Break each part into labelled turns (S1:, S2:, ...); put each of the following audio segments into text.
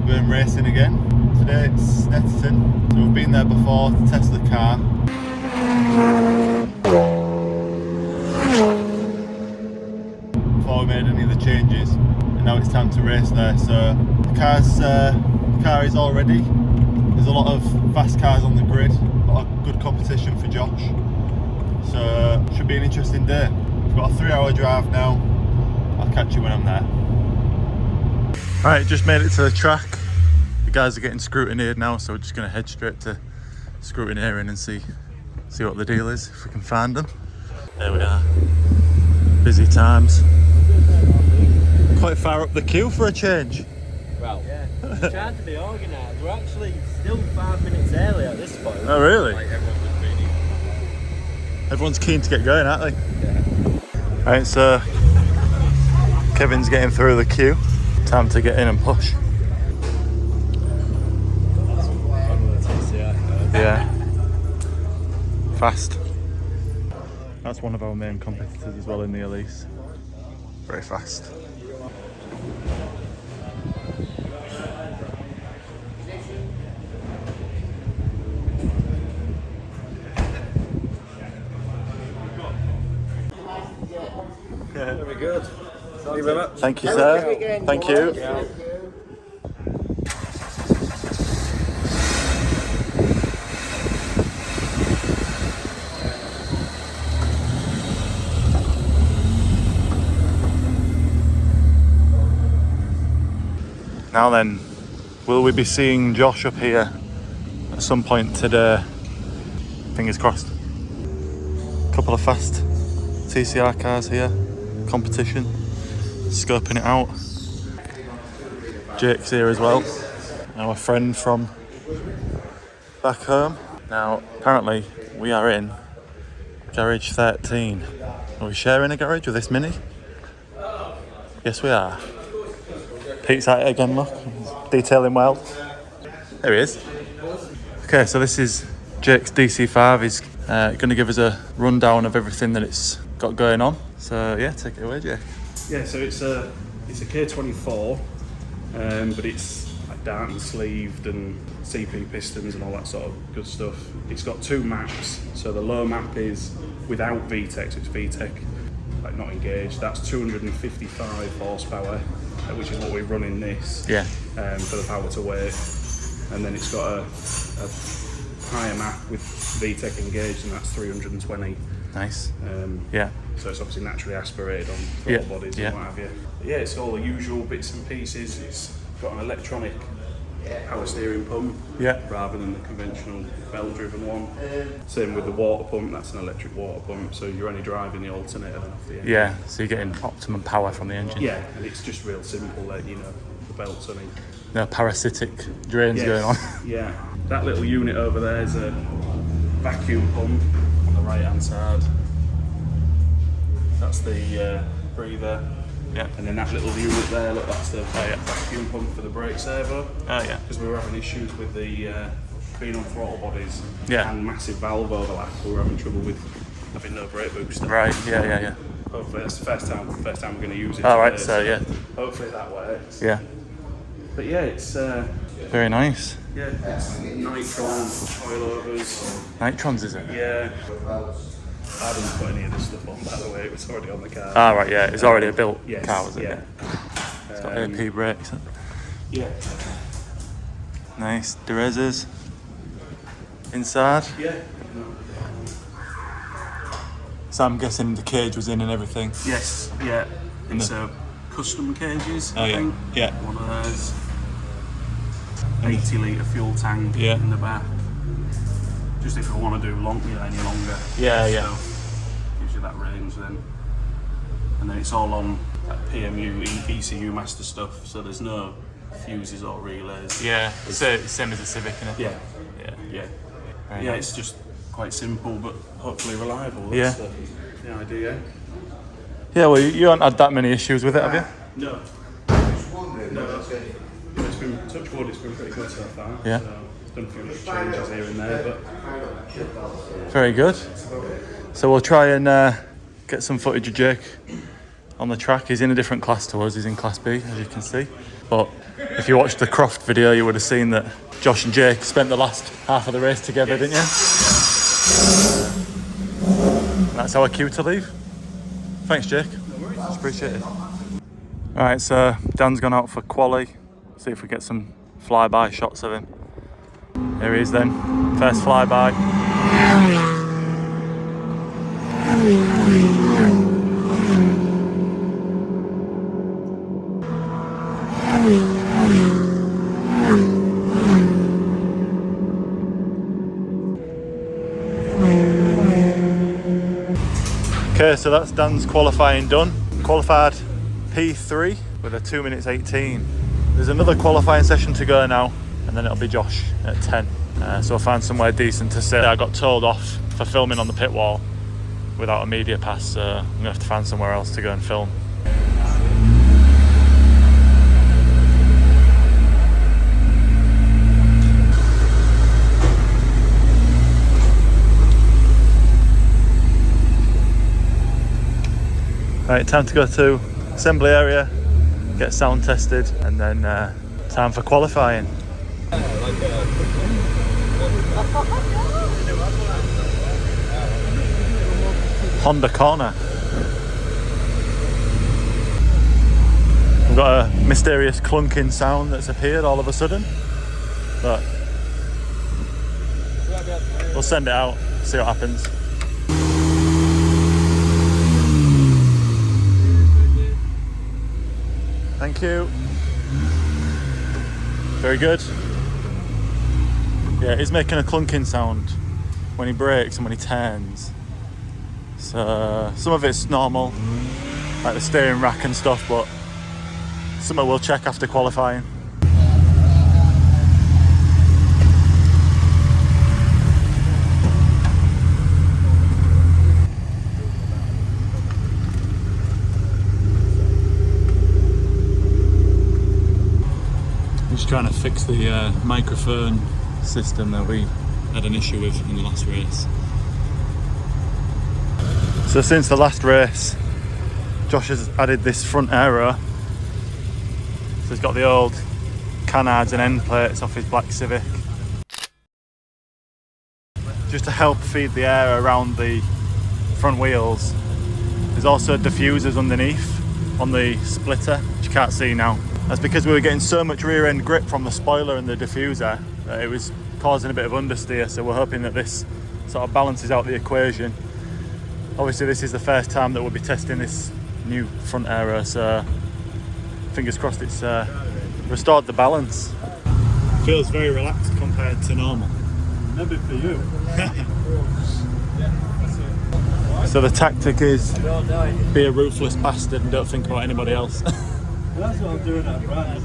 S1: going racing again. Today it's Snetterton, so we've been there before to test the car. Before we made any of the changes, and now it's time to race there. So the car is all ready. There's a lot of fast cars on the grid, a lot of good competition for Josh. So should be an interesting day. We've got a 3-hour drive now. I'll catch you when I'm there. Alright, just made it to the track. The guys are getting scrutineered now, so we're just going to head straight to scrutineering and see what the deal is, if we can find them. There we are. Busy times. Quite far up the queue for a change.
S2: Well, yeah, we're trying to be organised. We're actually still 5 minutes early at this point.
S1: Oh really?
S2: Like
S1: Everyone's keen to get going, aren't they?
S2: Yeah.
S1: Right, so Kevin's getting through the queue. Time to get in and push. Yeah. Fast. That's one of our main competitors as well in the Elise. Very fast.
S2: Very good. Thank you very much.
S1: Thank you, sir. Thank you.
S2: Yeah.
S1: Now then, will we be seeing Josh up here at some point today? Fingers crossed. Couple of fast TCR cars here, competition, scoping it out. Jake's here as well, our friend from back home. Now, apparently we are in garage 13. Are we sharing a garage with this Mini? Yes, we are. Pete's at it again, look. Detailing well. There he is. Okay, so this is Jake's DC5. He's going to give us a rundown of everything that it's got going on. So yeah, take it away, Jake.
S3: Yeah, so it's a K24, but it's like dark sleeved and CP pistons and all that sort of good stuff. It's got 2 maps. So the low map is without VTEC, so it's VTEC, like not engaged. That's 255 horsepower. Which is what we run in this,
S1: Yeah.
S3: For the power to weight, and then it's got a higher map with VTEC engaged, and that's 320.
S1: Nice.
S3: Yeah. So it's obviously naturally aspirated on throttle bodies and what have you. But yeah, it's all the usual bits and pieces. It's got an electronic power steering pump, rather than the conventional bell-driven one. Same with the water pump. That's an electric water pump, so you're only driving the alternator off the engine.
S1: Yeah, so you're getting optimum power from the engine.
S3: Yeah, and it's just real simple. That the belt's only.
S1: No parasitic drains going on.
S3: Yeah, that little unit over there is a vacuum pump on the right-hand side. That's the breather.
S1: Yeah.
S3: And then that little unit there, look, that's the vacuum pump for the brake servo.
S1: Oh yeah.
S3: Because we were having issues with the being on throttle bodies and massive valve overlap. We were having trouble with having no brake booster.
S1: Right. Yeah.
S3: Hopefully that's the first time we're going to use it.
S1: All right. So yeah.
S3: Hopefully that works.
S1: Yeah.
S3: But yeah, it's
S1: very nice.
S3: yeah, it's nitron coilovers.
S1: Nitrons, is it?
S3: Yeah. I didn't put any of this stuff on, by the way. It was already on the car.
S1: Ah, right. Yeah. It's already a built car, was it?
S3: Yeah.
S1: It's got AP brakes.
S3: Yeah.
S1: Nice. Derezas. Inside.
S3: Yeah.
S1: So I'm guessing the cage was in and everything.
S3: Yes. Yeah. It's custom cages. I think.
S1: Yeah.
S3: One of those. 80 litre fuel tank in the back. Just if you want to do any longer.
S1: Yeah.
S3: So gives you that range then. And then it's all on that PMU, ECU master stuff, so there's no fuses or relays.
S1: Yeah, it's same as a Civic, isn't it?
S3: Yeah.
S1: Very
S3: Yeah,
S1: nice.
S3: it's just quite simple but hopefully reliable.
S1: Yeah.
S3: That's the idea.
S1: Yeah, well, you haven't had that many issues with it, have you?
S3: No. It's been, touch wood, it's been pretty good so far.
S1: Yeah.
S3: So, done a few little changes here and there, but
S1: Very good. So we'll try and get some footage of Jake on the track. He's in a different class to us, he's in class B, as you can see. But if you watched the Croft video, you would have seen that Josh and Jake spent the last half of the race together, didn't you? And that's our cue to leave. Thanks, Jake. Much appreciated. Alright, so Dan's gone out for quali. See if we get some flyby shots of him. Here he is then. First flyby. Okay, so that's Dan's qualifying done. Qualified P3 with a 2 minutes 18. There's another qualifying session to go now, and then it'll be Josh at 10. So I found somewhere decent to sit. I got told off for filming on the pit wall without a media pass, so I'm gonna have to find somewhere else to go and film. Right, time to go to assembly area, get sound tested, and then time for qualifying. Honda corner. We've got a mysterious clunking sound that's appeared all of a sudden, but we'll send it out, see what happens. Thank you. Very good. Yeah, he's making a clunking sound when he brakes and when he turns. So some of it's normal, like the steering rack and stuff, but some we'll check after qualifying. Just trying to fix the microphone system that we had an issue with in the last race. So since the last race, Josh has added this front aero. So he's got the old canards and end plates off his black Civic, just to help feed the air around the front wheels. There's also diffusers underneath on the splitter, which you can't see now. That's because we were getting so much rear end grip from the spoiler and the diffuser that it was causing a bit of understeer, so we're hoping that this sort of balances out the equation. Obviously this is the first time that we'll be testing this new front aero, so fingers crossed it's restored the balance. Feels very relaxed compared to normal.
S2: Maybe for you.
S1: So the tactic is be a ruthless bastard and don't think about anybody else.
S2: That's what I'm doing at Brad.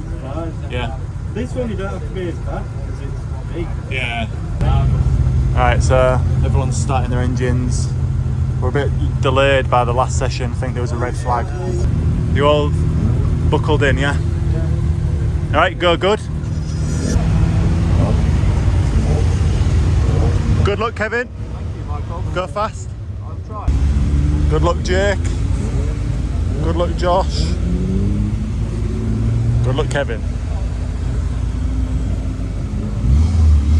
S1: Yeah.
S2: This one you don't have to be as bad because it's big.
S1: Yeah. Alright, so everyone's starting their engines. We're a bit delayed by the last session. I think there was a red flag. You all buckled in, yeah? Alright, go good. Good luck, Kevin.
S2: Thank you, Michael.
S1: Go fast.
S2: I'll try.
S1: Good luck, Jake. Good luck, Josh. Good luck, Kevin.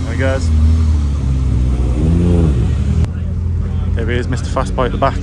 S1: There he goes. There he is, Mr. Fastboy at the back.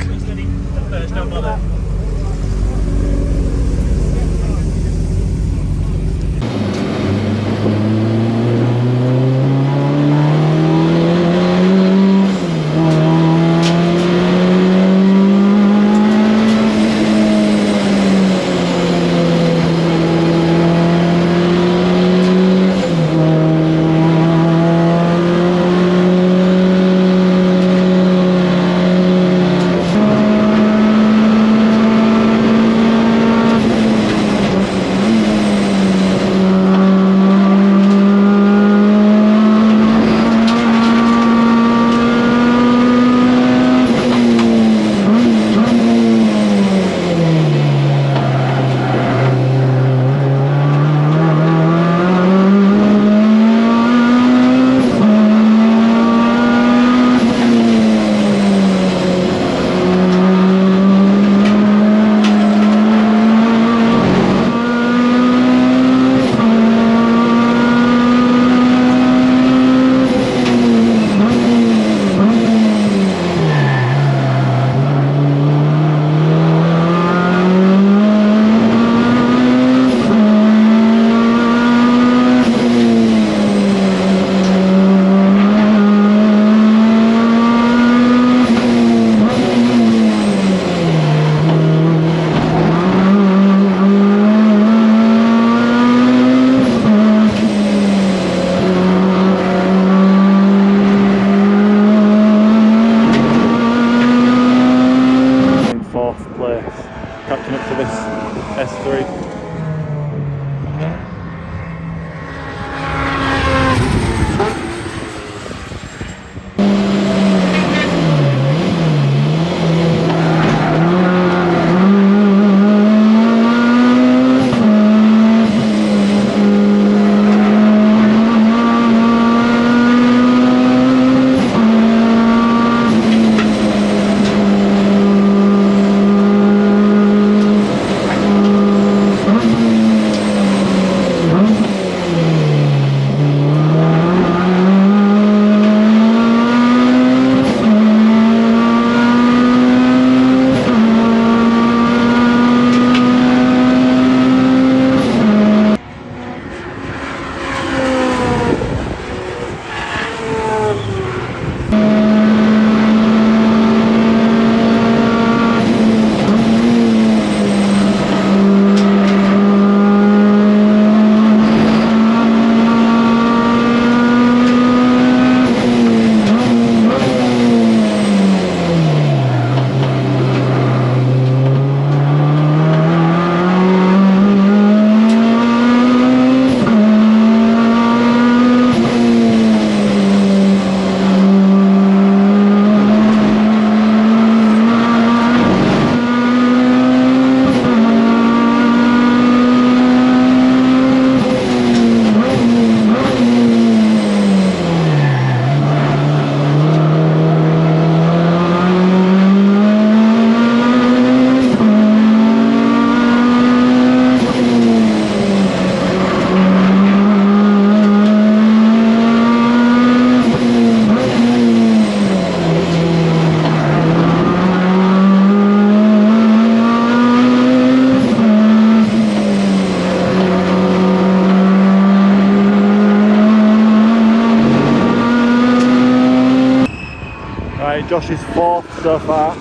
S1: Josh's 4th so far.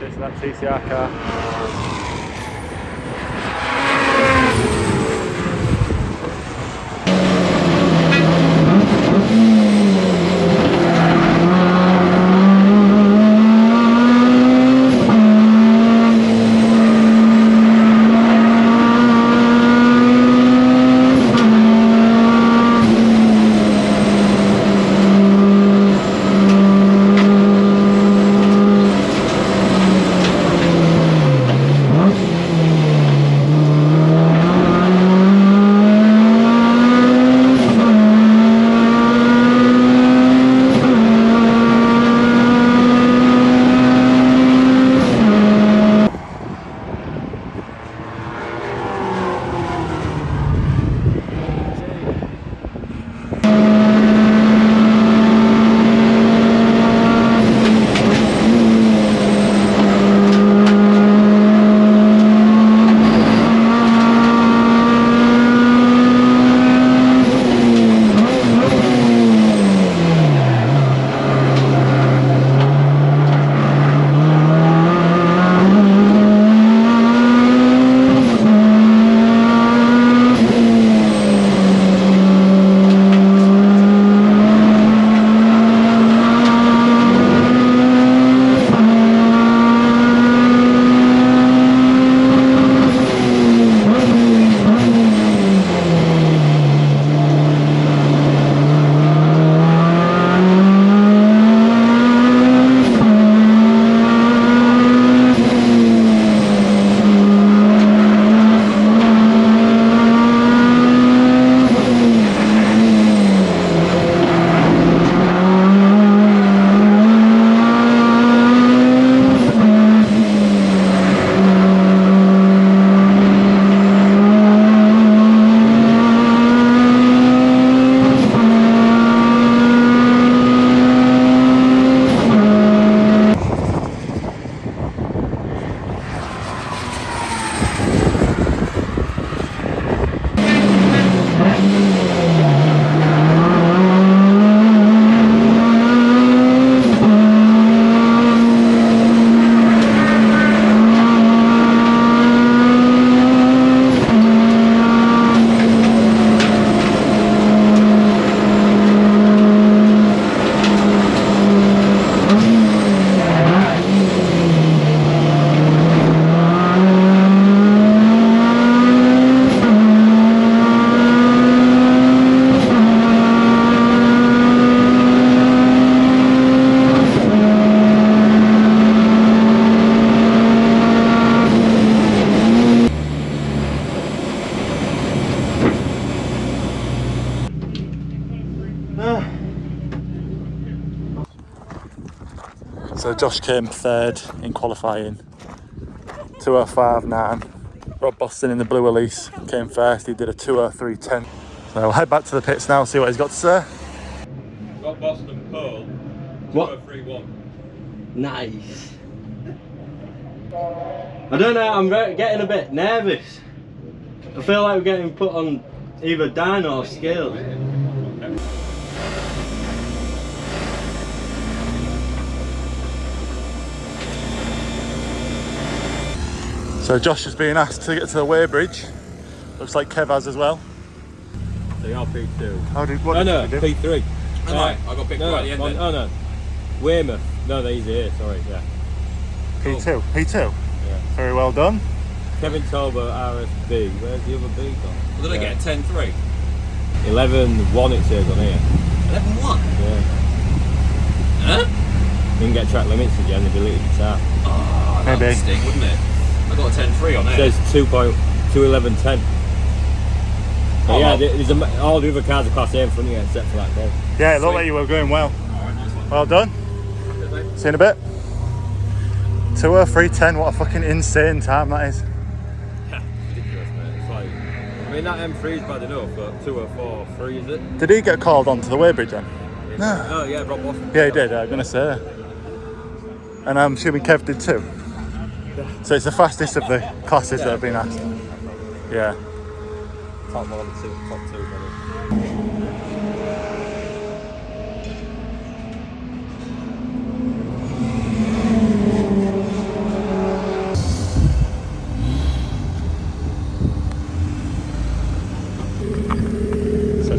S1: Chasing that TCR car. So Josh came 3rd in qualifying, 2:05.9. Rob Boston in the blue Elise came 1st, he did a 2:03.10. So we'll head back to the pits now, see what he's got to say.
S2: Rob Boston pole,
S4: What?
S2: 2:03.1.
S4: Nice. I don't know, I'm getting a bit nervous. I feel like we're getting put on either dyno or scales.
S1: So Josh has been asked to get to the weighbridge. Looks like Kev has as well.
S2: So you're P2.
S1: What
S2: No,
S1: did you do?
S2: P3.
S5: Right, I got picked right at the end then.
S2: Oh no. Weymouth. No, he's here, sorry, yeah.
S1: P2. P2?
S2: Yeah.
S1: Very well done.
S2: Kevin Tolbert, RSB. Where's the other B gone?
S5: What did I get? 10-3?
S2: 11-1 it says on here.
S5: 11-1?
S2: Yeah.
S5: Huh?
S2: Didn't get track limits again, they deleted the tab.
S5: Oh, that
S1: Maybe.
S5: would sting, wouldn't it? I got a 10-3 on
S2: It
S5: there.
S2: says 2.211.10. But
S5: Oh,
S2: yeah,
S5: well.
S2: there's all the other cars are class A in front of you except for that goal.
S1: Yeah, it looked like you were going well.
S5: Alright, nice one.
S1: Well done. See you in a bit. 2:03.10, what a fucking insane time that is.
S2: Ridiculous, mate. It's like, I mean, that M3 is bad enough, but 2:04.3 is it?
S1: Did he get called onto the weighbridge then? No.
S2: Oh yeah, Rob Boston.
S1: Yeah, he did, I'm going to say. And I'm assuming Kev did too. So it's the fastest of the classes that have been asked. Yeah.
S2: Top one, top two, maybe.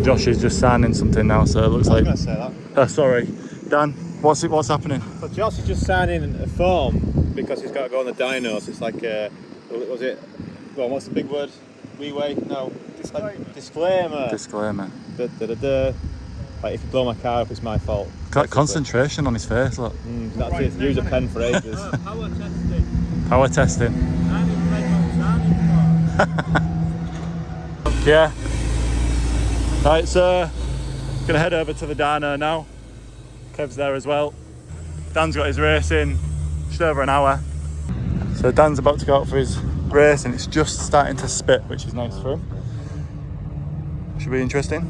S1: Josh is just signing something now, so it looks like.
S6: I was going to say that.
S1: Sorry, Dan. What's happening?
S6: So Josh is just signing a form because he's got to go on the dyno. So it's like, was it? Go on, what's the big word? Leeway? No. Disclaimer.
S1: Disclaimer.
S6: Like if you blow my car up, it's my fault.
S1: Got concentration on his face. Look.
S6: That's it. Use a pen for ages.
S2: Power testing.
S1: Power testing.
S2: I didn't make what I'm signing for.
S1: Yeah. Right, so gonna head over to the dyno now. Kev's there as well. Dan's got his race in just over an hour. So Dan's about to go out for his race and it's just starting to spit, which is nice for him. Should be interesting.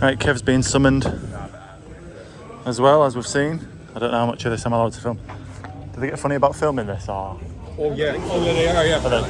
S1: Right, Kev's being summoned as well, as we've seen. I don't know how much of this I'm allowed to film. Do they get funny about filming this or?
S6: Oh yeah, they are, yeah.
S1: Are they?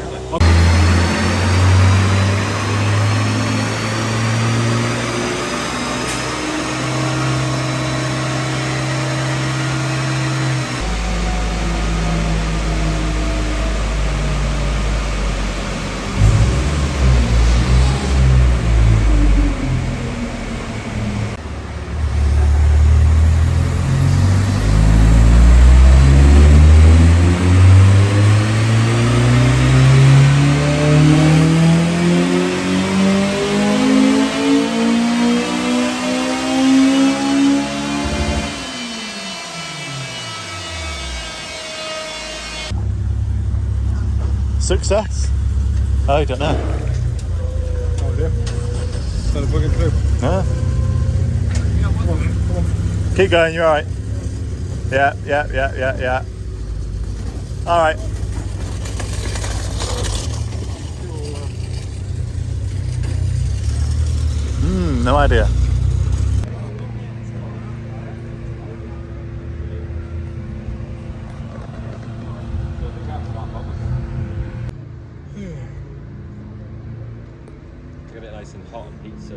S1: Success? I don't know.
S6: Oh dear. Instead of bugging through.
S1: No.
S6: Come on.
S1: Keep going, you're alright. Yeah. Alright. No idea.
S5: Get it nice and hot and pizza.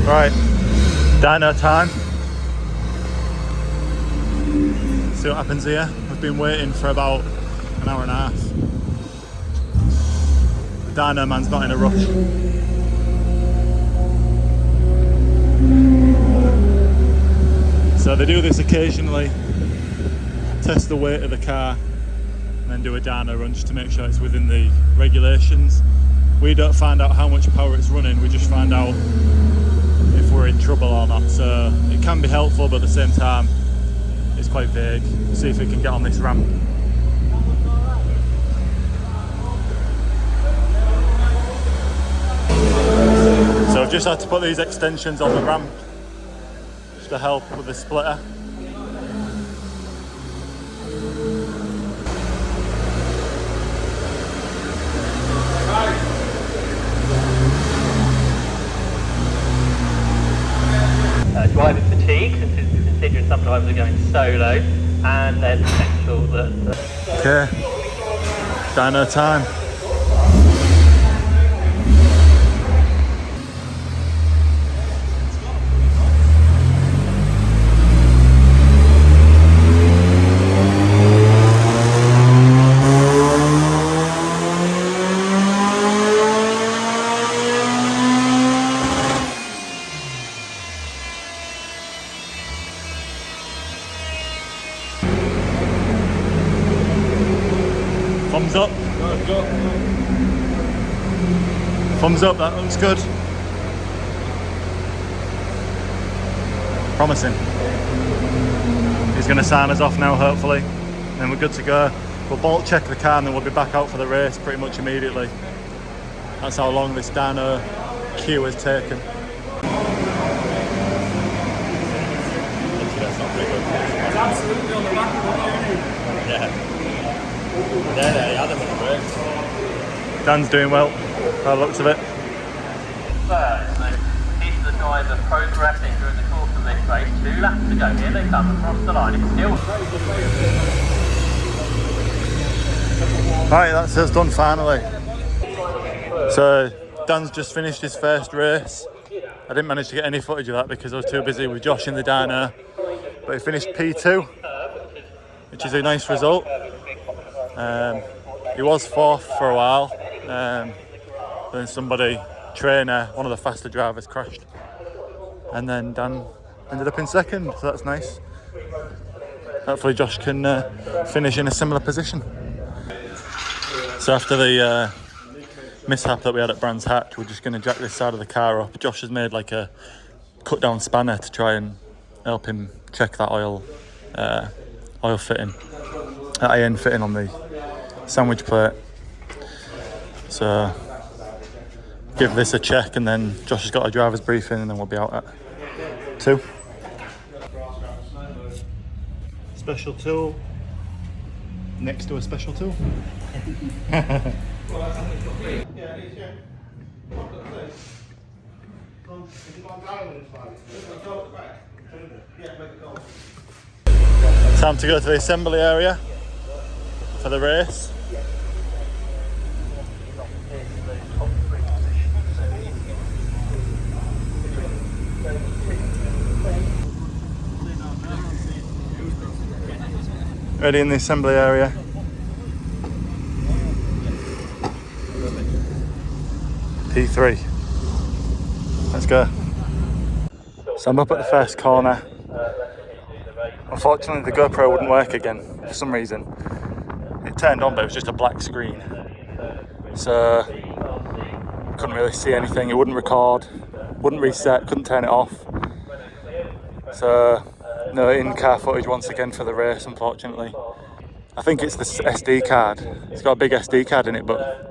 S1: Right, dyno time. See what happens here. We've been waiting for about an hour and a half. The dyno man's not in a rush. So they do this occasionally, test the weight of the car and then do a dyno run just to make sure it's within the regulations. We don't find out how much power it's running, we just find out if we're in trouble or not. So it can be helpful, but at the same time it's quite vague. See if we can get on this ramp. So I've just had to put these extensions on the ramp just to help with the splitter.
S7: Driving fatigue, considering some drivers are going solo, and there's potential that...
S1: Okay, dyno time. Thumbs up. Thumbs up, that looks good. Promising. He's going to sign us off now, hopefully. Then we're good to go. We'll bolt check the car and then we'll be back out for the race pretty much immediately. That's how long this dyno queue has taken.
S2: It's absolutely on the back of the
S5: Yeah.
S1: Dan's doing well, by the looks of it.
S7: So, these are the drivers progressing during the course of this race. 2 laps to go. Here they come across the line. It's still...
S1: Right, that's us done finally. So Dan's just finished his first race. I didn't manage to get any footage of that because I was too busy with Josh in the dyno. But he finished P2, which is a nice result. He was fourth for a while. Then trainer, one of the faster drivers, crashed. And then Dan ended up in second, so that's nice. Hopefully Josh can finish in a similar position. So after the mishap that we had at Brands Hatch, we're just going to jack this side of the car up. Josh has made like a cut down spanner to try and help him check that oil fitting, that iron fitting on the sandwich plate. So give this a check, and then Josh has got a driver's briefing, and then we'll be out at 2. Special tool next to a special tool. Time to go to the assembly area for the race. Ready in the assembly area. P3. Let's go. So I'm up at the first corner. Unfortunately the GoPro wouldn't work again for some reason. It turned on but it was just a black screen. So couldn't really see anything, it wouldn't record, wouldn't reset, couldn't turn it off. So no in-car footage once again for the race, unfortunately. I think it's the SD card. It's got a big SD card in it, but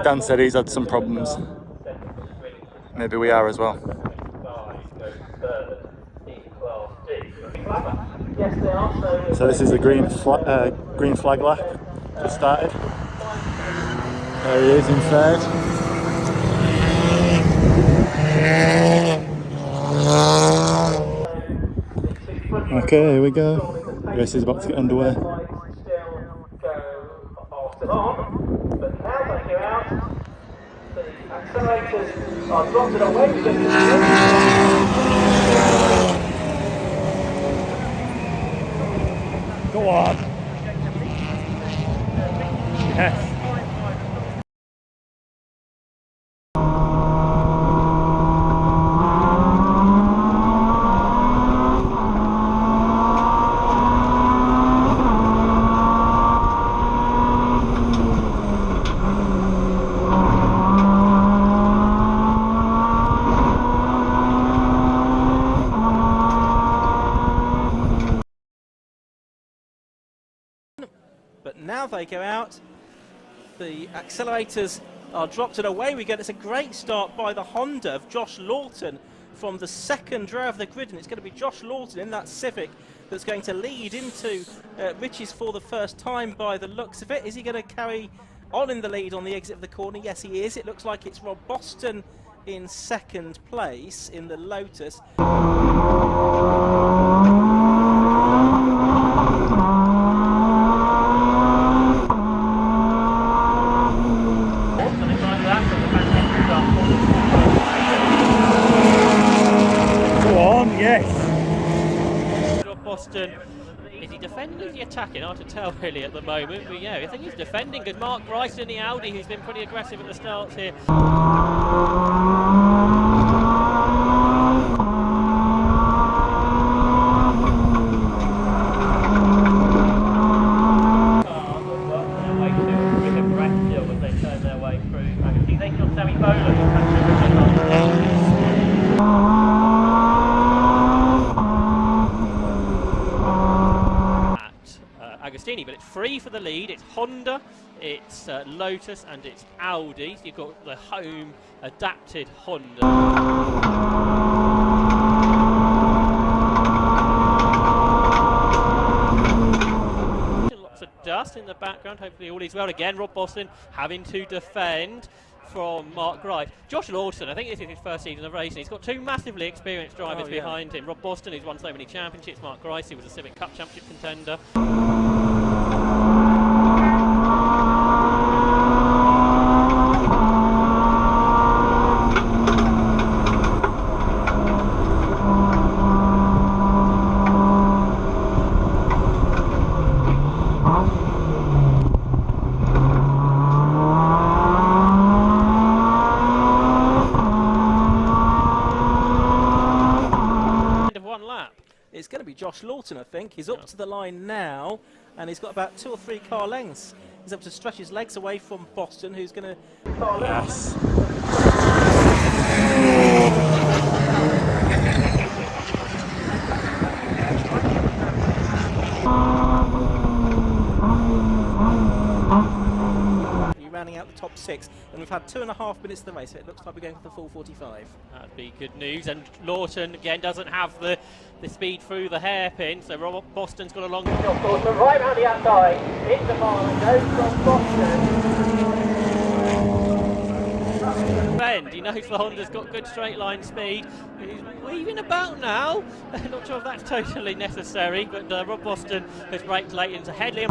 S1: Dan said he's had some problems. Maybe we are as well. So this is a green flag lap. Just started. There he is in third. Okay, here we go. Race is about to get underway. Go on. Yes.
S8: But now they go out, the accelerators are dropped and away we go. It's a great start by the Honda of Josh Lawton from the second row of the grid, and it's going to be Josh Lawton in that Civic that's going to lead into Richie's for the first time by the looks of it. Is he going to carry on in the lead on the exit of the corner? Yes, he is. It looks like it's Rob Boston in second place in the Lotus.
S7: Boston, is he defending or is he attacking? Hard to tell really at the moment, but yeah, I think he's defending. Good Mark Bryson in the Audi, who's been pretty aggressive at the starts here. But it's free for the lead. It's Honda, it's Lotus, and it's Audi. So you've got the home adapted Honda. Lots of dust in the background. Hopefully all is well. Again, Rob Boston having to defend from Mark Wright. Josh Lawson, I think this is his first season of racing. He's got two massively experienced drivers behind him. Rob Boston, who's won so many championships. Mark Wright, who was a Civic Cup Championship contender.
S8: Lawton, I think. He's up to the line now, and he's got about 2 or 3 car lengths. He's able to stretch his legs away from Boston, who's going to...
S3: Yes.
S8: Rounding out the top 6, and we've had 2.5 minutes of the race, so it looks like we're going for the full 45.
S7: That'd be good news. And Lawton again doesn't have the speed through the hairpin, so Robert Boston's got a long.
S2: Boston right round the outside, hits the mile and goes from Boston.
S7: Bend. He knows the Honda's got good straight line speed. He's weaving about now. Not sure if that's totally necessary, but Rob Boston has braked late into Headley.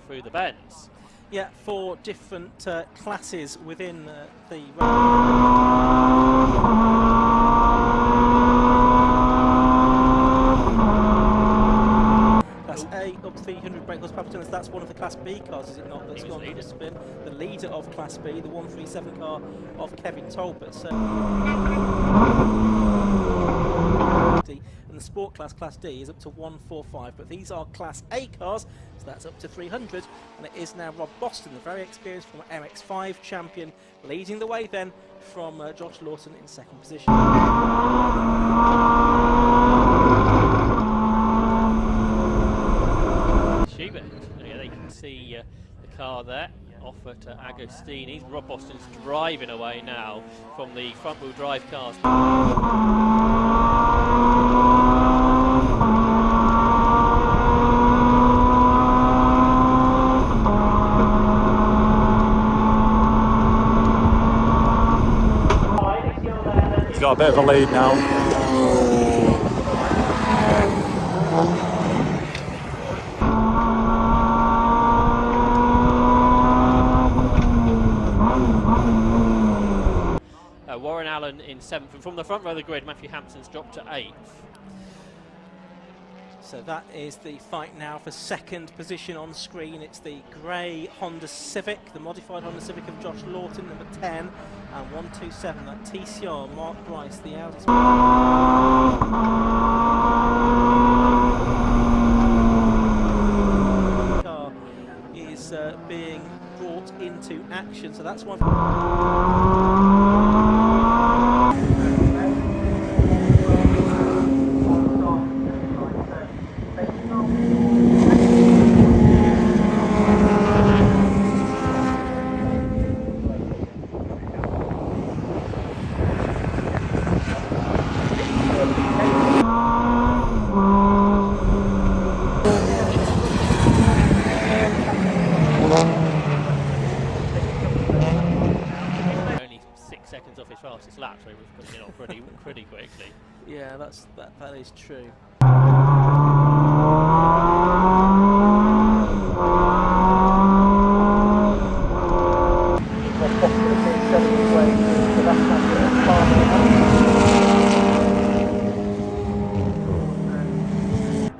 S7: Through the bends.
S8: Yeah, 4 different classes within the Class A up to 300 brake horsepower. That's one of the Class B cars, is it not? That's gone for the spin. The leader of Class B, the 137 car of Kevin Talbot. So and the Sport Class, Class D, is up to 145, but these are Class A cars, so that's up to 300, and it is now Rob Boston, the very experienced former MX5 champion, leading the way then from Josh Lawton in 2nd position.
S7: Schubert, yeah, they can see the car there. Off at Agostini's. Rob Boston's driving away now from the front-wheel drive cars.
S3: He's got a bit of a lead now.
S7: Warren Allen in 7th, and from the front row of the grid, Matthew Hampson's dropped to 8th.
S8: So that is the fight now for 2nd position on screen. It's the grey Honda Civic, the modified Honda Civic of Josh Lawton, number 10, and 127, that TCR, Mark Bryce, the Audi. Car is being brought into action, so that's one.
S7: Only 6 seconds off his fastest lap, so he was putting it on pretty quickly.
S8: Yeah, that is true.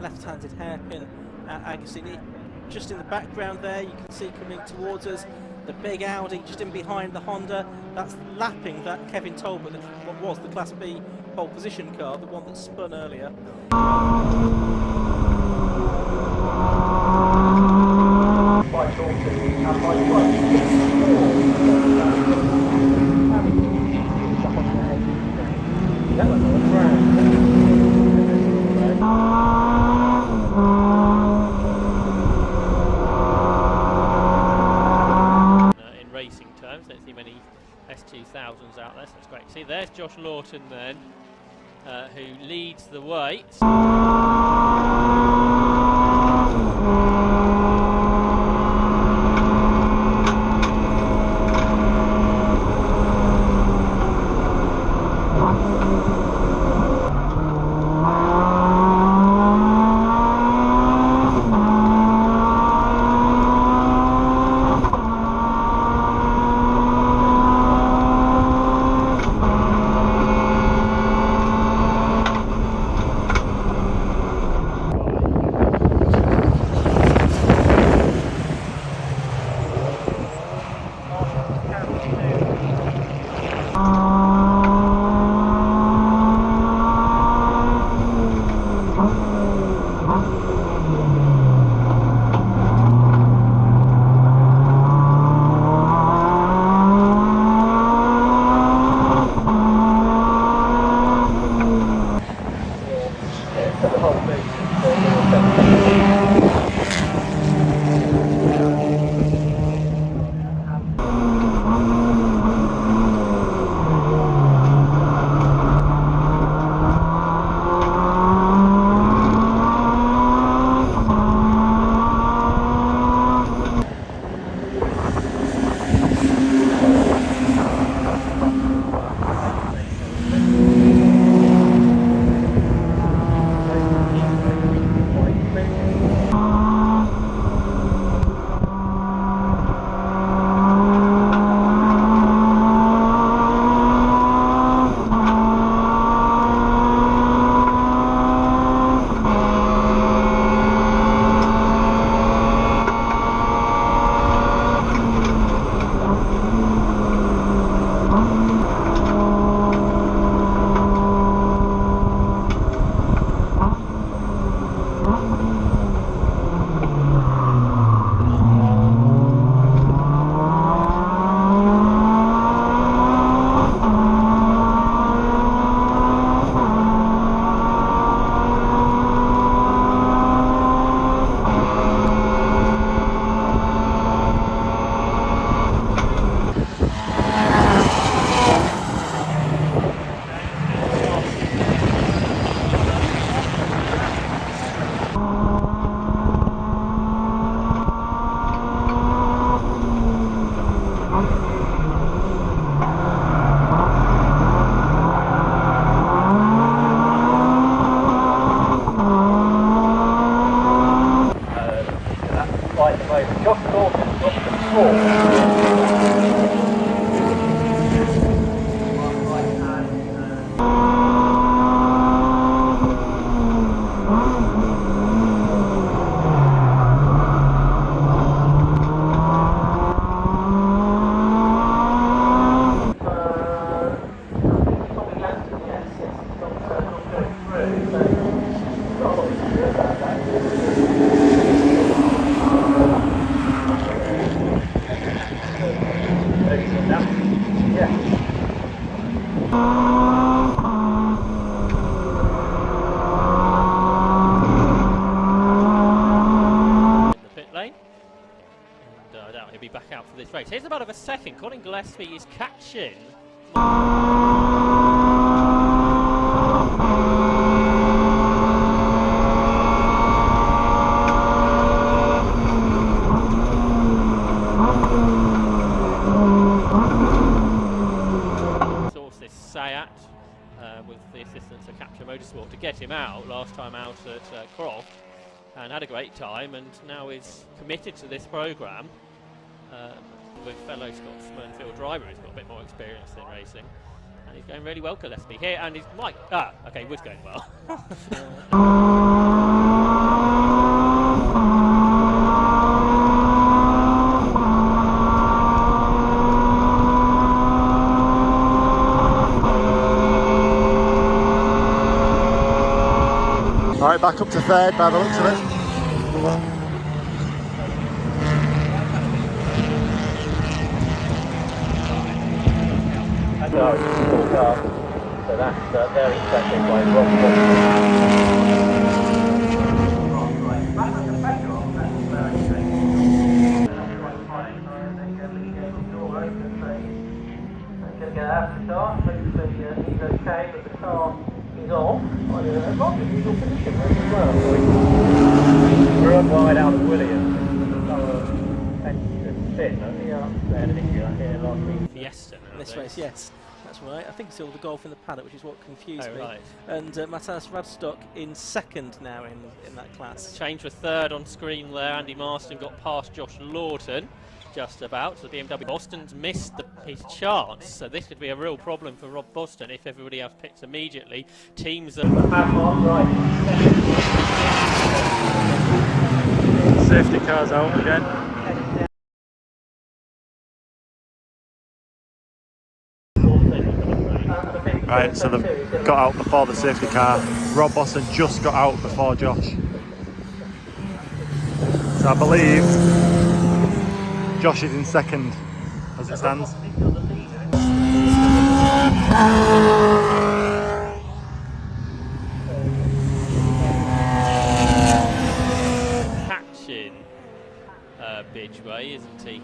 S8: Left-handed hairpin at Agostini. Just in the background there, you can see coming towards us the big Audi just in behind the Honda. That's lapping that Kevin Talbot, what was the Class B pole position car, the one that spun earlier.
S7: In racing terms, don't see many S2000s out there, so it's great to see. There's Josh Lawton then, who leads the way. Back out for this race. Here's about a second. Colin Gillespie is catching. Source this Sayat with the assistance of Capture Motorsport to get him out last time out at Croft, and had a great time, and now is committed to this programme. With fellow Scotsman Phil Driver, who's got a bit more experience in racing, and he's going really well, Gillespie here, and he's okay, was going well.
S1: Alright, back up to third by the looks of it.
S2: So that's very special by Rob. We're up wide out of Williams.
S7: Fiesta now,
S8: This race, yes, that's right. I think it's all the golf in the paddock, which is what confused me.
S7: Right.
S8: And Matthias Radstock in second now in that class.
S7: Change for third on screen there. Andy Marston got past Josh Lawton just about. So the BMW Boston's missed his chance. So this could be a real problem for Rob Boston if everybody else picks immediately. Teams are...
S1: Safety cars out again. Right, so they've got out before the safety car. Rob Boston just got out before Josh. So I believe Josh is in second as it stands.
S7: Ridgeway, isn't he?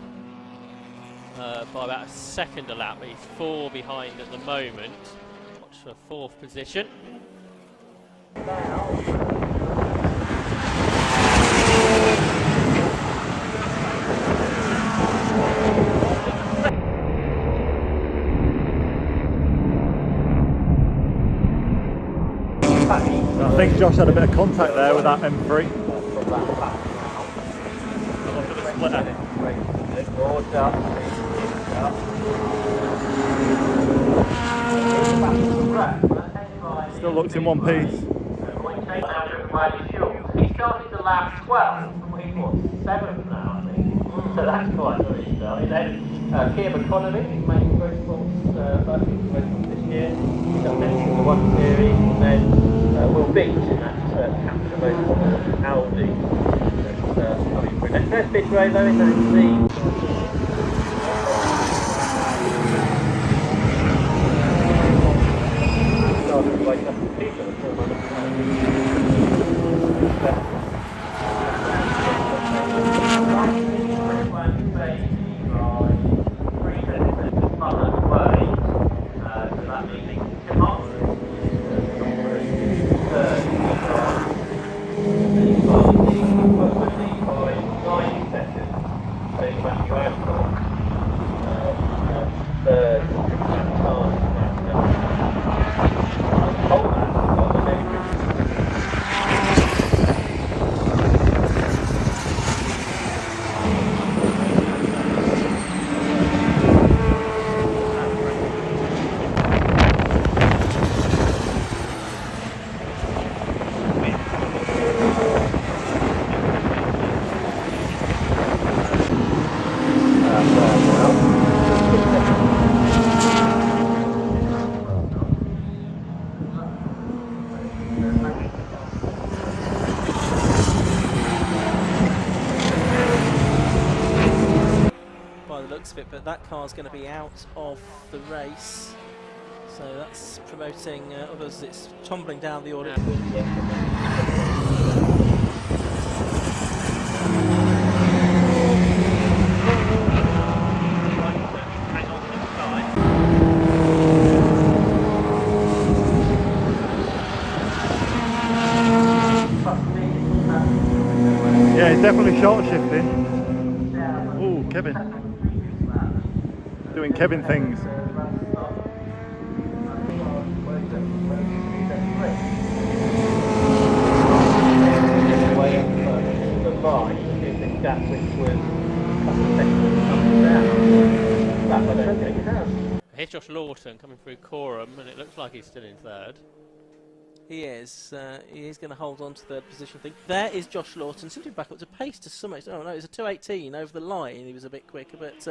S7: By about a second a lap, but he's 4 behind at the moment. Watch for 4th position.
S6: I think Josh had a bit of contact there with that M3. Look at the splitter. Still looks in one piece.
S9: He started the lap 12, he's what, 7th now, I think. So that's quite good. Then Kia Economy, his main motorsports, I think motorsports this year. He's done mention the 1 Series, and then Will Beach in that Captain Motorsports Audi. That's coming through. There's Big Ray though in that
S8: of it, but that car's going to be out of the race, so that's promoting others. It's tumbling down the order.
S6: Yeah, he's definitely short shifting. Oh, Kevin. Doing Kevin things.
S7: Here's Josh Lawton coming through Coram, and it looks like he's still in 3rd.
S8: He is going to hold on to 3rd position, I think. There is Josh Lawton, simply back up to pace to some extent. Oh no, it's a 2:18 over the line. He was a bit quicker, but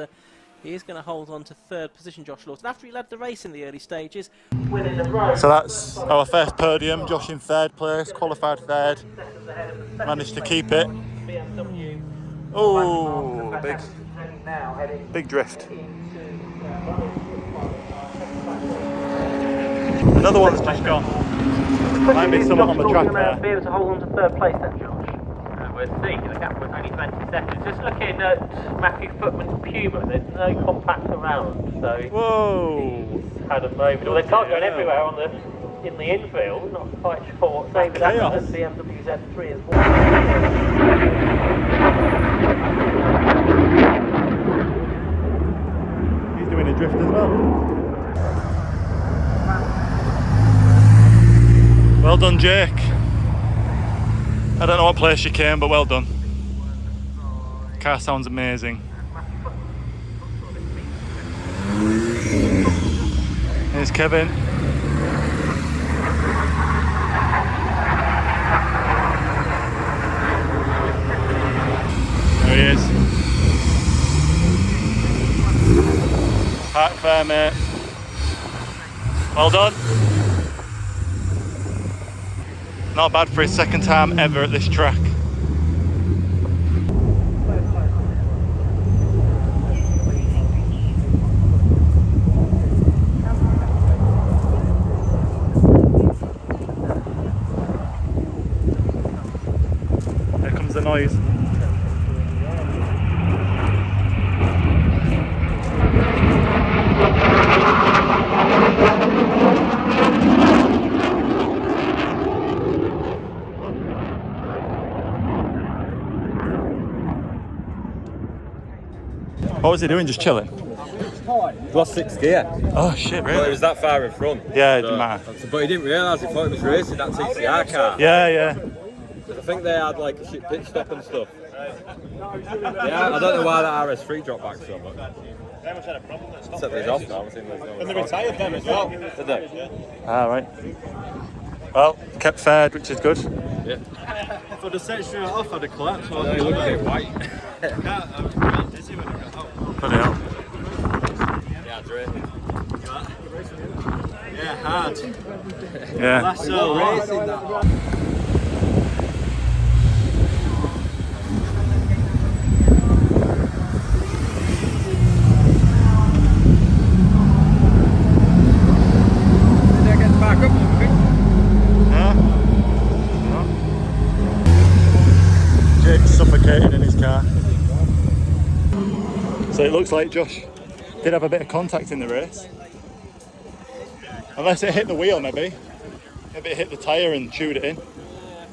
S8: he is going to hold on to 3rd position, Josh Lawton, after he led the race in the early stages.
S1: So that's our first podium. Josh in 3rd place, qualified 3rd. Managed to keep it. Oh, big drift. Another one's just gone. Might be someone on the track there.
S9: Be able to hold on to 3rd place then, Josh? We'll see. The gap was only 20 seconds. Just looking at Matthew Footman's Puma, there's no compact around, so
S1: Whoa!
S9: he's had a moment. Well, they can't go everywhere in the infield. Not quite sure what's saying with that. BMW Z3 as well.
S1: He's doing a drift as well. Well done, Jake. I don't know what place you came, but well done. Car sounds amazing. Here's Kevin. There he is. Park fair, mate. Well done. Not bad for his 2nd time ever at this track. Here comes the noise. What was he doing? Just chilling?
S5: Lost 6th gear.
S1: Oh shit,
S5: But it
S1: really?
S5: was that far in front.
S1: Yeah, it didn't matter.
S5: But he didn't realise, he thought he was racing that TCR car.
S1: Yeah, yeah.
S5: I think they had like a shit pit stop and stuff. Yeah, I don't know why that RS3 dropped back so much. Set these off now.
S6: And they retired them as well.
S5: Did they?
S1: Ah, right. Well, kept fared, which is good.
S5: Yeah.
S2: For the section off, I'd have collapsed.
S5: No, he looked a bit white.
S2: I was really dizzy when I got out.
S1: Bloody hell.
S5: Yeah, Dre.
S2: Yeah, hard.
S1: Yeah.
S2: That's so racing that.
S1: Jake's suffocating in his car. So it looks like Josh did have a bit of contact in the race. Unless it hit the wheel, maybe. Maybe it hit the tyre and chewed it in.
S5: I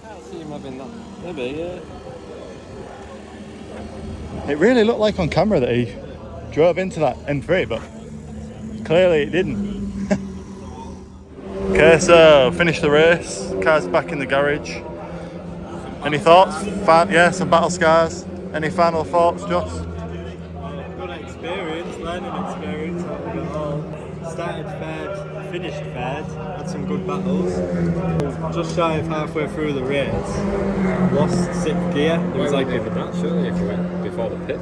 S5: can't see him having that. Maybe, yeah.
S1: It really looked like on camera that he drove into that M3, but clearly it didn't. Okay, so finished the race. Car's back in the garage. Any thoughts? Yeah, some battle scars. Any final thoughts, Josh?
S2: Good experience, learning experience out of it all. Started third, finished third, had some good battles. Just shy of halfway through the race, lost 6th gear. It was like
S5: that surely if you went before the pit.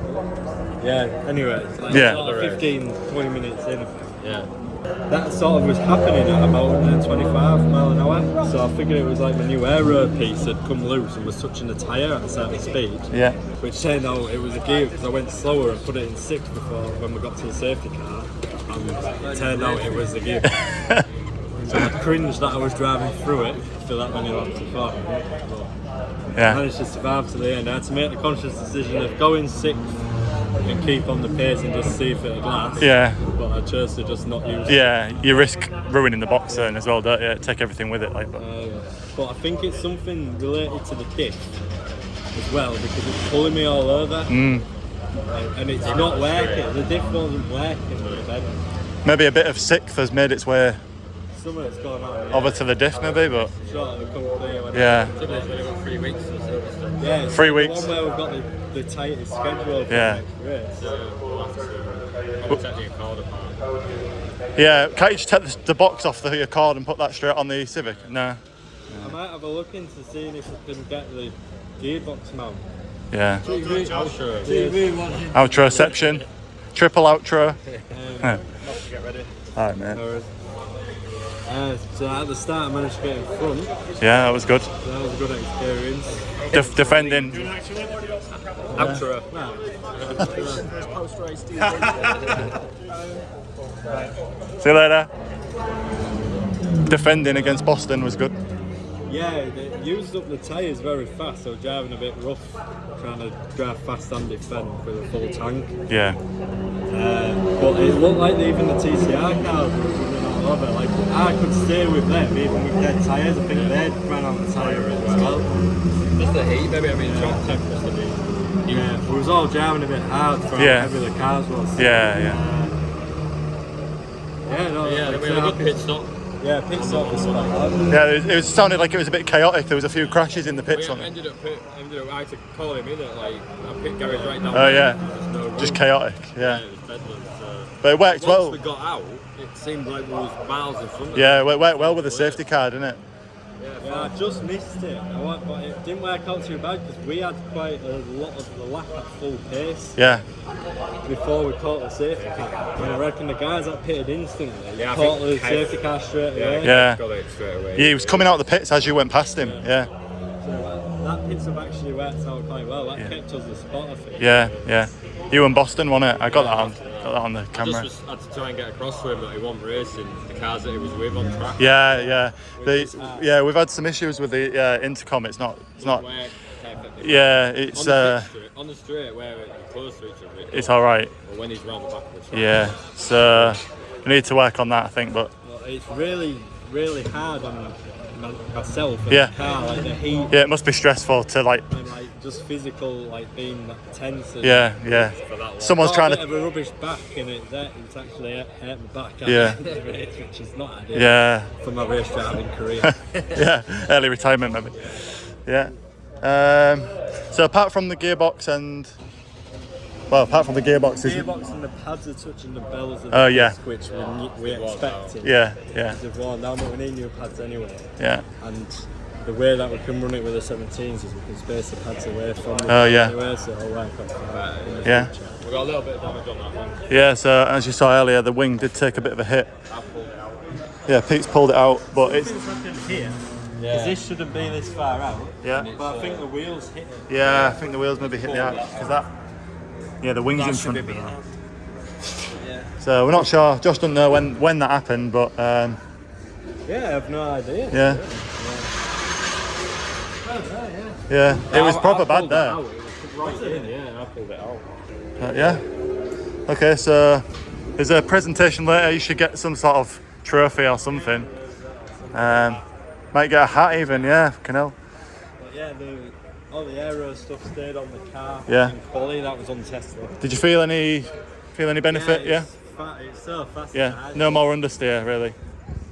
S2: yeah. Anyway, it's like
S1: Yeah.
S2: sort of 15-20 minutes in.
S5: Yeah.
S2: That sort of was happening at about 125 mile an hour. So I figured it was like my new aero piece had come loose and was touching the tyre at a certain speed.
S1: Yeah.
S2: Which turned out it was a gear because I went slower and put it in 6th before when we got to the safety car. And it turned out it was the gear. So I cringed that I was driving through it for that many laps before. I
S1: Yeah.
S2: managed to survive to the end. I had to make the conscious decision of going 6th and keep on the pace and just see if it'd last.
S1: Yeah.
S2: But I chose to just not use it.
S1: Yeah, you risk ruining the box turn as well, don't you? Take everything with it, like. But
S2: But I think it's something related to the diff as well because it's pulling me all over and it's not working. The diff wasn't working.
S1: maybe a bit of 6th has made its way
S2: Some of it's gone on.
S1: over to the diff, maybe. But
S2: Sure, it'll come clear when
S1: yeah,
S5: It's only got 3 weeks or so.
S2: yeah, it's
S1: 3
S2: the
S1: weeks.
S2: one where we've got the tightest schedule for
S1: Yeah.
S2: the next race.
S5: Taking a card apart.
S1: yeah. Can't you just take the box off the Accord and put that straight on the Civic? Nah.
S2: I might have a look into seeing if I can get the gearbox mount.
S1: Yeah.
S2: TV
S1: Outroception, triple outro.
S2: Get ready.
S1: All right, man.
S2: So at the start I managed to get in front.
S1: Yeah, that was good.
S2: So that was a good experience.
S1: Defending.
S5: Outro.
S1: See you later. Defending against Boston was good.
S2: Yeah, they used up the tyres very fast, so driving a bit rough, trying to drive fast and defend with a full tank.
S1: Yeah.
S2: But it looked like even the TCR cars were running all over. Like I could stay with them even with dead tyres. I think they'd ran out the tyre as well.
S5: Just the heat, maybe. I mean, track temp must have been.
S2: Yeah, we was all driving a bit hard for how heavy the cars was.
S1: Yeah, yeah.
S2: Yeah, no,
S5: Yeah,
S2: like,
S5: we had a good pit stop.
S2: Yeah, pit stop was spot on.
S1: Yeah, it sounded like it was a bit chaotic. There was a few crashes in the pits on
S5: We
S1: it.
S5: ended up, I had to call him in at like a pit garage right down
S1: Oh
S5: there.
S1: yeah,
S5: There's no room.
S1: just chaotic. Yeah,
S5: It was bedlam, so.
S1: but it worked
S5: Once
S1: well.
S5: we got out, it seemed like we was miles in front of
S1: Yeah,
S5: them.
S1: it worked well with the safety car, didn't it?
S2: Yeah, I just missed it. But it didn't work out too bad because we had quite a lot of the lap at full pace
S1: Yeah,
S2: before we caught the safety car. And I reckon the guys that pitted instantly
S5: Yeah, I
S2: caught
S5: think
S2: the
S5: Kev-
S2: safety car straight away.
S1: Yeah.
S5: Got it straight away.
S1: he was coming out of the pits as you went past him. Yeah,
S2: So that pit stop actually worked out quite well. That kept us the spot, I think.
S1: yeah, yeah. You and Boston won it. I got that on the
S5: I
S1: camera.
S5: just had to try and get across to him that he wasn't racing the cars that he was with on track.
S1: Yeah, yeah. We've had some issues with the intercom. It's not.
S5: Where perfectly.
S1: Yeah, it's
S5: On the straight where we're close to each other.
S1: it's all right.
S5: Or when he's round the back of the track.
S1: Yeah, so we need to work on that, I think. But
S2: But it's really, really hard on myself and
S1: Yeah.
S2: the car, like the heat
S1: yeah, it must be stressful to like
S2: and like just physical, like being like, tense. And
S1: Yeah, yeah. Someone's
S2: got
S1: trying
S2: a bit
S1: to.
S2: of a rubbish back, and it's actually hurt my back.
S1: Yeah.
S2: Which is not ideal.
S1: Yeah.
S2: For my race driving career.
S1: Yeah, early retirement maybe. Yeah. So apart from the gearbox and. Well, apart from the gearbox,
S2: The gearbox and the pads are touching the bells of
S1: Oh,
S2: the
S1: yeah.
S2: disc, which we expected.
S1: Yeah, yeah,
S2: They've worn down, but we need new pads anyway.
S1: yeah.
S2: And the way that we can run it with the 17s is we can space the pads away from them
S1: Oh, yeah.
S2: anyway, so it'll work out fine in the
S1: Yeah.
S2: future.
S5: We've got a little bit of damage on that one.
S1: Yeah, so as you saw earlier, the wing did take a bit of a hit. Yeah, Pete's pulled it out, but it's.
S2: Something's happened here, because this shouldn't be this far out.
S1: Yeah.
S2: But I think the wheels hit it.
S1: Yeah, I think the wheels maybe hit the arch because that. Yeah, the wing's in
S2: That should
S1: front
S2: be
S1: of it.
S2: better. Yeah.
S1: So we're not sure. Josh doesn't know when that happened, but
S2: Yeah, I have no idea.
S1: yeah. Yeah, it was proper bad there.
S2: Right in, yeah, I pulled it out.
S1: Yeah. Okay, so there's a presentation later. You should get some sort of trophy or something. Might get a hat even. Yeah, fucking hell.
S2: But yeah, all the aero stuff stayed on the car.
S1: Yeah.
S2: And quality, that was untested.
S1: Did you feel any benefit? Yeah.
S2: It's so fast.
S1: Yeah. No more understeer really.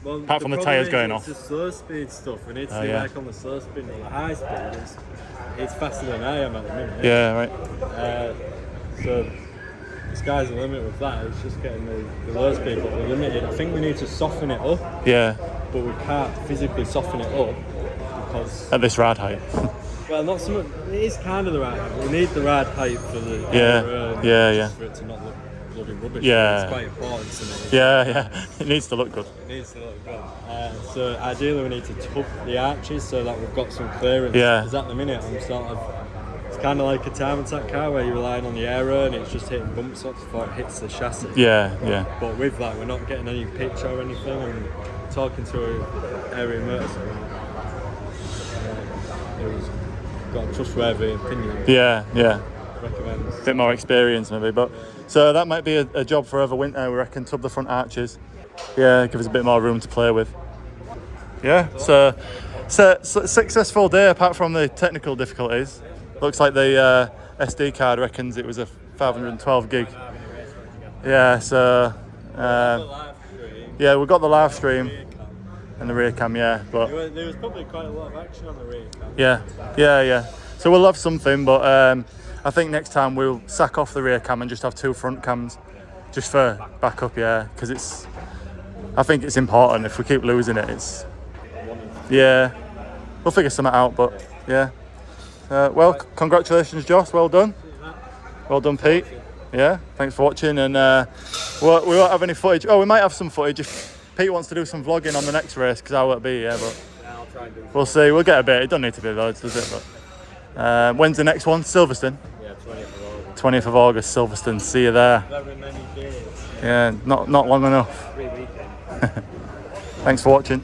S2: Well,
S1: apart from the
S2: problem
S1: tyres
S2: is
S1: going
S2: it's
S1: off.
S2: the slow speed stuff. We need to
S1: Oh,
S2: see
S1: yeah.
S2: work on the slow speed. And the high speed it's faster than I am at the minute.
S1: Yeah. Right.
S2: So the sky's the limit with that. It's just getting the low speed, but we're limited. I think we need to soften it up,
S1: Yeah.
S2: but we can't physically soften it up because.
S1: At this rad height.
S2: Well, not so much. It is kind of the right height. We need the right height for the
S1: Yeah,
S2: aero and
S1: yeah,
S2: just
S1: yeah.
S2: for it to not look bloody rubbish.
S1: Yeah.
S2: It's quite important to me.
S1: Yeah. Yeah. It needs to look good.
S2: It needs to look good. So ideally we need to tub the arches so that we've got some clearance.
S1: Yeah.
S2: Because at the minute I'm sort of, it's kind of like a time attack car where you're relying on the aero and it's just hitting bumps up before it hits the chassis.
S1: Yeah. Yeah.
S2: But with that we're not getting any pitch or anything, and talking to a area motorsport, who's got a trustworthy opinion.
S1: Yeah. Yeah.
S2: Recommends.
S1: A bit more experience maybe, but so that might be a job for over winter. We reckon tub the front arches. Yeah, give us a bit more room to play with. Yeah, so successful day apart from the technical difficulties. Looks like the SD card reckons it was a 512 gig. Yeah, so yeah, we got the live stream and the rear cam. Yeah, but
S2: There was probably quite a lot of action on the rear cam.
S1: yeah. So we'll have something, but I think next time we'll sack off the rear cam and just have 2 front cams, just for backup. Yeah, because I think it's important. If we keep losing it, yeah, we'll figure something out. But yeah, well, congratulations, Josh. Well done, Pete. Yeah, thanks for watching. And we won't have any footage. Oh, we might have some footage if Pete wants to do some vlogging on the next race, because I won't be here. But
S2: I'll try and do
S1: we'll see. We'll get a bit. It don't need to be loads, does it? But when's the next one? Silverstone.
S2: Yeah, 20th of August.
S1: 20th of August, Silverstone. See you there.
S2: Very many days.
S1: Yeah, not long enough.
S2: 3 weekends.
S1: Thanks for watching.